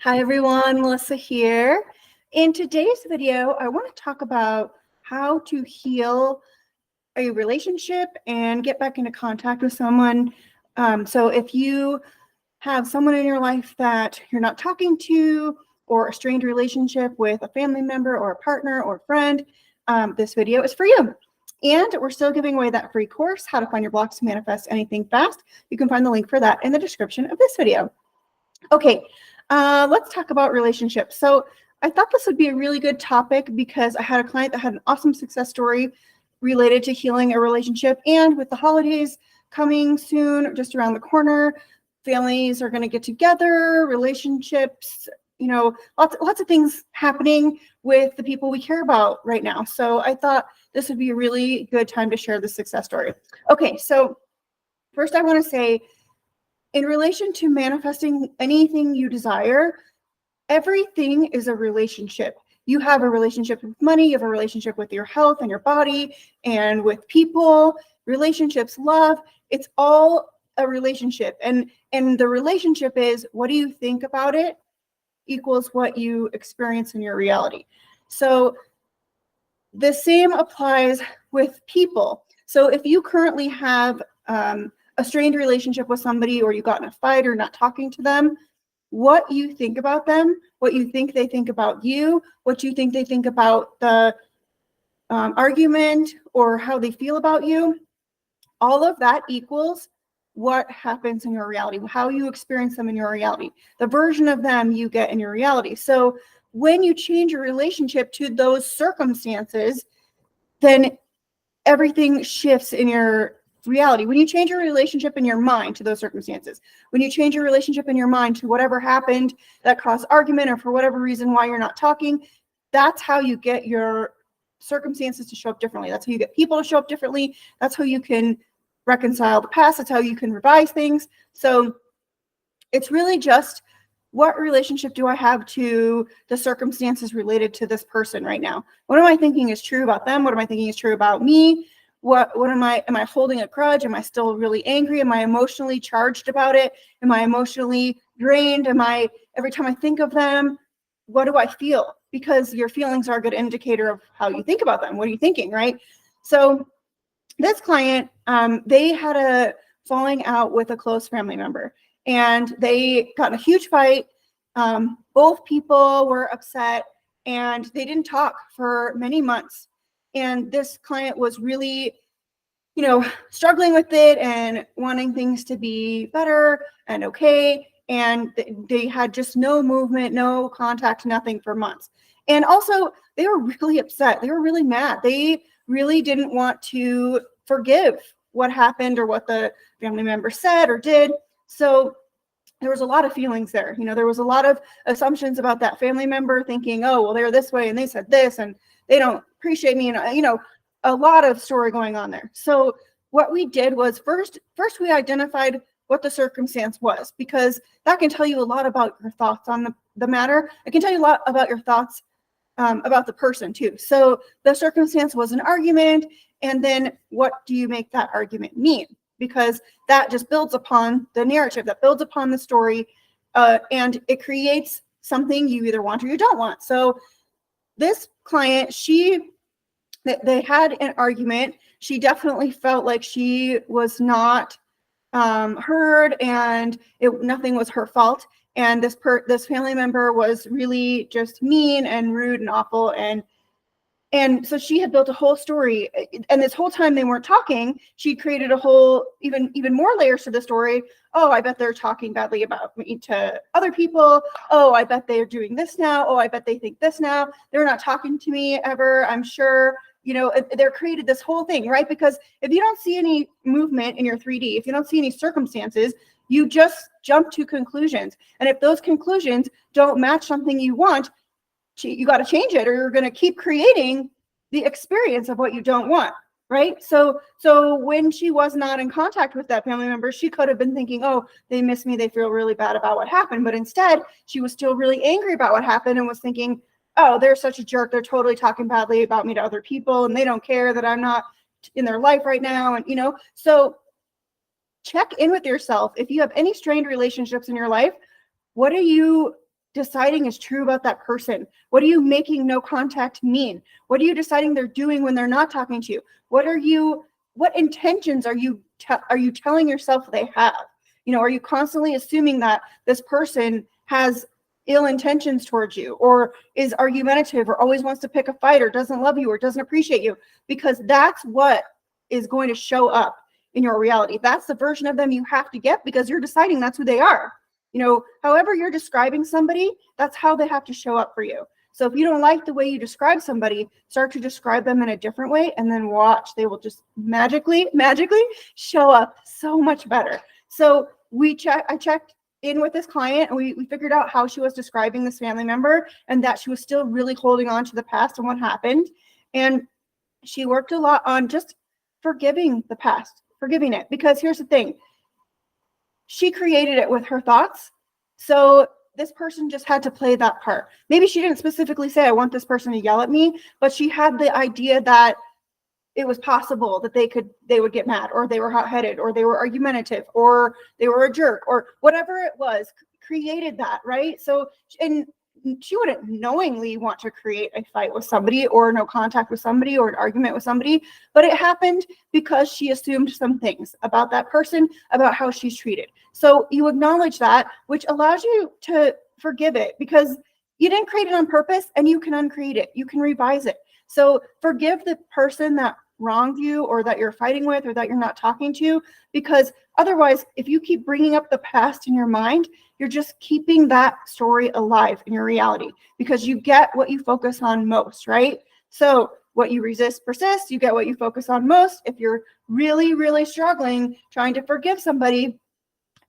Hi everyone, Melissa here. In today's video, I want to talk about how to heal a relationship and get back into contact with someone. So if you have someone in your life that you're not talking to, or a strained relationship with a family member or a partner or friend, this video is for you. And we're still giving away that free course, How to Find Your Blocks to Manifest Anything Fast. You can find the link for that in the description of this video. Okay. Let's talk about relationships. So I thought this would be a really good topic because I had a client that had an awesome success story related to healing a relationship. And with the holidays coming soon, just around the corner, families are going to get together, relationships, lots of things happening with the people we care about right now. So I thought this would be a really good time to share the success story. Okay, so first I want to say, in relation to manifesting anything you desire, everything is a relationship. You have a relationship with money, you have a relationship with your health and your body and with people, relationships, love, it's all a relationship. And the relationship is, what do you think about it equals what you experience in your reality. So the same applies with people. So if you currently have a strained relationship with somebody, or you got in a fight or not talking to them, what you think about them, what you think they think about you, what you think they think about the argument or how they feel about you, all of that equals what happens in your reality, how you experience them in your reality, the version of them you get in your reality. So when you change your relationship to those circumstances, then everything shifts in your reality. When you change your relationship in your mind to those circumstances, when you change your relationship in your mind to whatever happened that caused argument or for whatever reason why you're not talking, that's how you get your circumstances to show up differently. That's how you get people to show up differently. That's how you can reconcile the past. That's how you can revise things. So it's really just, what relationship do I have to the circumstances related to this person right now? What am I thinking is true about them? What am I thinking is true about me? What am I holding a grudge? Am I still really angry? Am I emotionally charged about it? Am I emotionally drained? Every time I think of them, what do I feel? Because your feelings are a good indicator of how you think about them. What are you thinking, right? So this client, they had a falling out with a close family member, and they got in a huge fight. Both people were upset, and they didn't talk for many months. And this client was really, struggling with it and wanting things to be better and okay. And they had just no movement, no contact, nothing for months. And also, they were really upset. They were really mad. They really didn't want to forgive what happened or what the family member said or did. So there was a lot of feelings there. There was a lot of assumptions about that family member, thinking, oh, well, they're this way and they said this and they don't appreciate me. And, a lot of story going on there. So what we did was first we identified what the circumstance was, because that can tell you a lot about your thoughts on the matter. It can tell you a lot about your thoughts about the person too. So the circumstance was an argument. And then what do you make that argument mean? Because that just builds upon the narrative, that builds upon the story, and it creates something you either want or you don't want. So this client, they had an argument. She definitely felt like she was not heard, and nothing was her fault. And this family member was really just mean and rude and awful. And so she had built a whole story, and this whole time they weren't talking, she created a whole even more layers to the story. Oh, I bet they're talking badly about me to other people. Oh, I bet they're doing this now. Oh, I bet they think this now. They're not talking to me ever, I'm sure. They're created this whole thing, right? Because if you don't see any movement in your 3D, if you don't see any circumstances, you just jump to conclusions. And if those conclusions don't match something you want, you got to change it, or you're going to keep creating the experience of what you don't want, right? So when she was not in contact with that family member, she could have been thinking, oh, they miss me, they feel really bad about what happened. But instead, she was still really angry about what happened and was thinking, oh, they're such a jerk. They're totally talking badly about me to other people, and they don't care that I'm not in their life right now. And, so check in with yourself. If you have any strained relationships in your life, what are you deciding is true about that person? What are you making no contact mean? What are you deciding they're doing when they're not talking to you? What intentions are you telling yourself they have? You know, are you constantly assuming that this person has ill intentions towards you, or is argumentative, or always wants to pick a fight, or doesn't love you, or doesn't appreciate you? Because that's what is going to show up in your reality. That's the version of them you have to get, because you're deciding that's who they are. You know, however you're describing somebody, that's how they have to show up for you. So if you don't like the way you describe somebody, start to describe them in a different way, and then watch, they will just magically show up so much better. So I checked in with this client, and we figured out how she was describing this family member, and that she was still really holding on to the past and what happened. And she worked a lot on just forgiving the past, forgiving it, because here's the thing. She created it with her thoughts. So this person just had to play that part. Maybe she didn't specifically say, I want this person to yell at me, but she had the idea that it was possible that they would get mad, or they were hot-headed, or they were argumentative, or they were a jerk, or whatever it was, created that, right? So, and she wouldn't knowingly want to create a fight with somebody, or no contact with somebody, or an argument with somebody, but it happened because she assumed some things about that person, about how she's treated. So you acknowledge that, which allows you to forgive it, because you didn't create it on purpose, and you can uncreate it. You can revise it. So forgive the person that wronged you, or that you're fighting with, or that you're not talking to, because otherwise, if you keep bringing up the past in your mind, you're just keeping that story alive in your reality, because you get what you focus on most, right? So what you resist persists. You get what you focus on most. If you're really, really struggling trying to forgive somebody,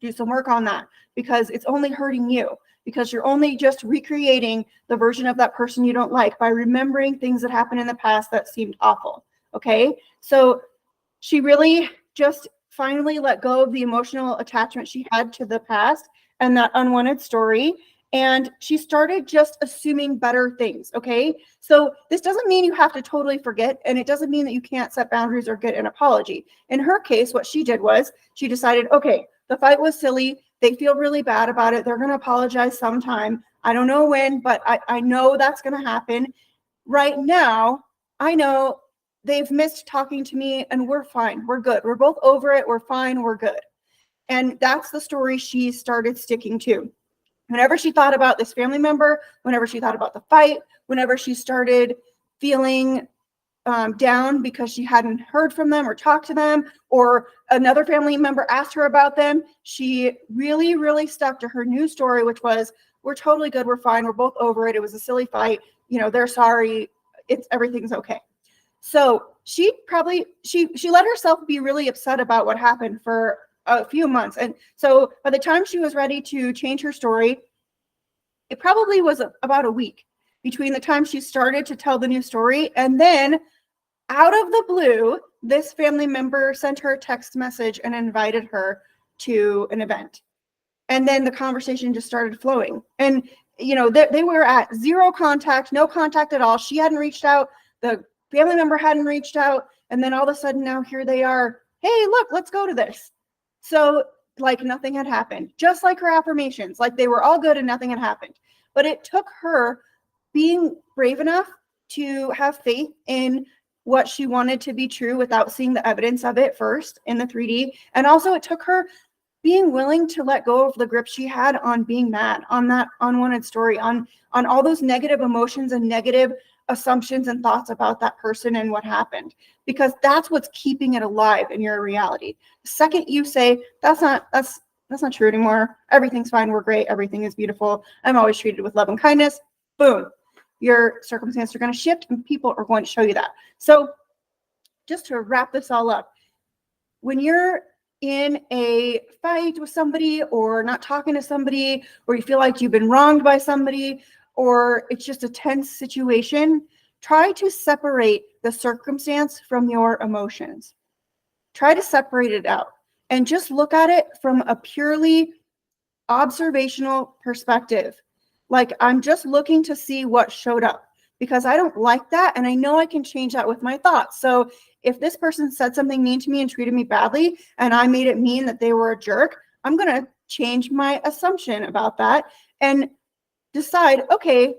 do some work on that, because it's only hurting you, because you're only just recreating the version of that person you don't like by remembering things that happened in the past that seemed awful. Okay, so she really just finally let go of the emotional attachment she had to the past and that unwanted story, and she started just assuming better things. Okay, so this doesn't mean you have to totally forget, and it doesn't mean that you can't set boundaries or get an apology. In her case, what she did was she decided, okay, the fight was silly. They feel really bad about it. They're going to apologize sometime. I don't know when, but I know that's going to happen. Right now, I know they've missed talking to me, and we're fine. We're good. We're both over it. We're fine. We're good. And that's the story she started sticking to. Whenever she thought about this family member, whenever she thought about the fight, whenever she started feeling down because she hadn't heard from them or talked to them, or another family member asked her about them, she really, really stuck to her new story, which was, we're totally good. We're fine. We're both over it. It was a silly fight. You know, they're sorry. Everything's okay. So she let herself be really upset about what happened for a few months. And so by the time she was ready to change her story, it probably was about a week between the time she started to tell the new story, and then out of the blue, this family member sent her a text message and invited her to an event. And then the conversation just started flowing. And, you know, they were at zero contact, no contact at all. She hadn't reached out. The family member hadn't reached out. And then all of a sudden now here they are. Hey, look, let's go to this. So like nothing had happened, just like her affirmations, like they were all good and nothing had happened. But it took her being brave enough to have faith in what she wanted to be true without seeing the evidence of it first in the 3D. And also it took her being willing to let go of the grip she had on being mad, on that unwanted story, on all those negative emotions and negative assumptions and thoughts about that person and what happened, because that's what's keeping it alive in your reality. The second you say, that's not true anymore. Everything's fine. We're great. Everything is beautiful. I'm always treated with love and kindness. Boom. Your circumstances are going to shift and people are going to show you that. So just to wrap this all up, when you're in a fight with somebody, or not talking to somebody, or you feel like you've been wronged by somebody, or it's just a tense situation, try to separate the circumstance from your emotions. Try to separate it out and just look at it from a purely observational perspective. Like, I'm just looking to see what showed up, because I don't like that, and I know I can change that with my thoughts. So if this person said something mean to me and treated me badly, and I made it mean that they were a jerk, I'm going to change my assumption about that. And decide, okay,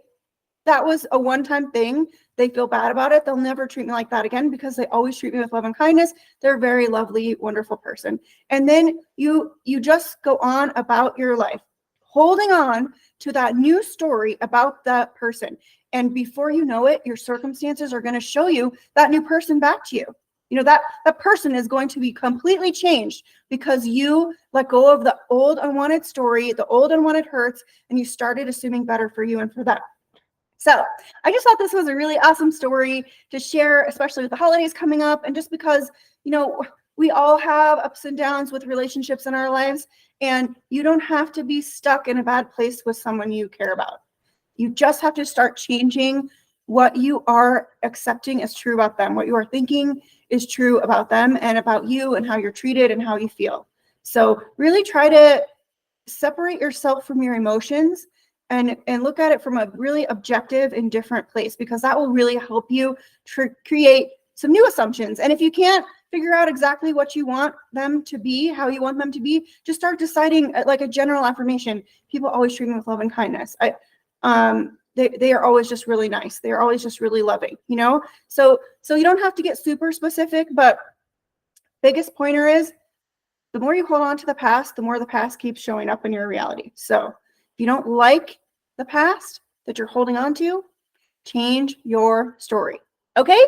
that was a one-time thing. They feel bad about it. They'll never treat me like that again because they always treat me with love and kindness. They're a very lovely, wonderful person. And then you just go on about your life, holding on to that new story about that person. And before you know it, your circumstances are going to show you that new person back to you. You know, that person is going to be completely changed because you let go of the old unwanted story, the old unwanted hurts, and you started assuming better for you and for them. So I just thought this was a really awesome story to share, especially with the holidays coming up. And just because, you know, we all have ups and downs with relationships in our lives, and you don't have to be stuck in a bad place with someone you care about. You just have to start changing what you are accepting as true about them. What you are thinking is true about them and about you and how you're treated and how you feel. So really try to separate yourself from your emotions and look at it from a really objective and different place, because that will really help you create some new assumptions. And if you can't figure out exactly what you want them to be, how you want them to be, just start deciding like a general affirmation. People always treat me with love and kindness. They are always just really nice. They are always just really loving, you know? So you don't have to get super specific, but biggest pointer is the more you hold on to the past, the more the past keeps showing up in your reality. So if you don't like the past that you're holding on to, change your story. Okay?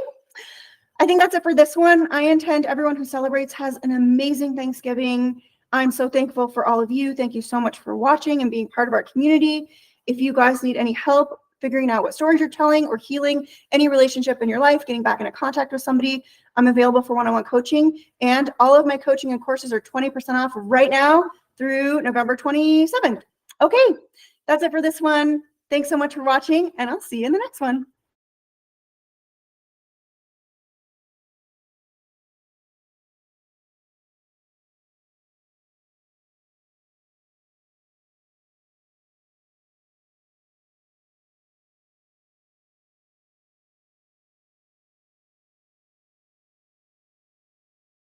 I think that's it for this one. I intend everyone who celebrates has an amazing Thanksgiving. I'm so thankful for all of you. Thank you so much for watching and being part of our community. If you guys need any help figuring out what stories you're telling or healing any relationship in your life, getting back into contact with somebody, I'm available for one-on-one coaching. And all of my coaching and courses are 20% off right now through November 27th. Okay, that's it for this one. Thanks so much for watching, and I'll see you in the next one.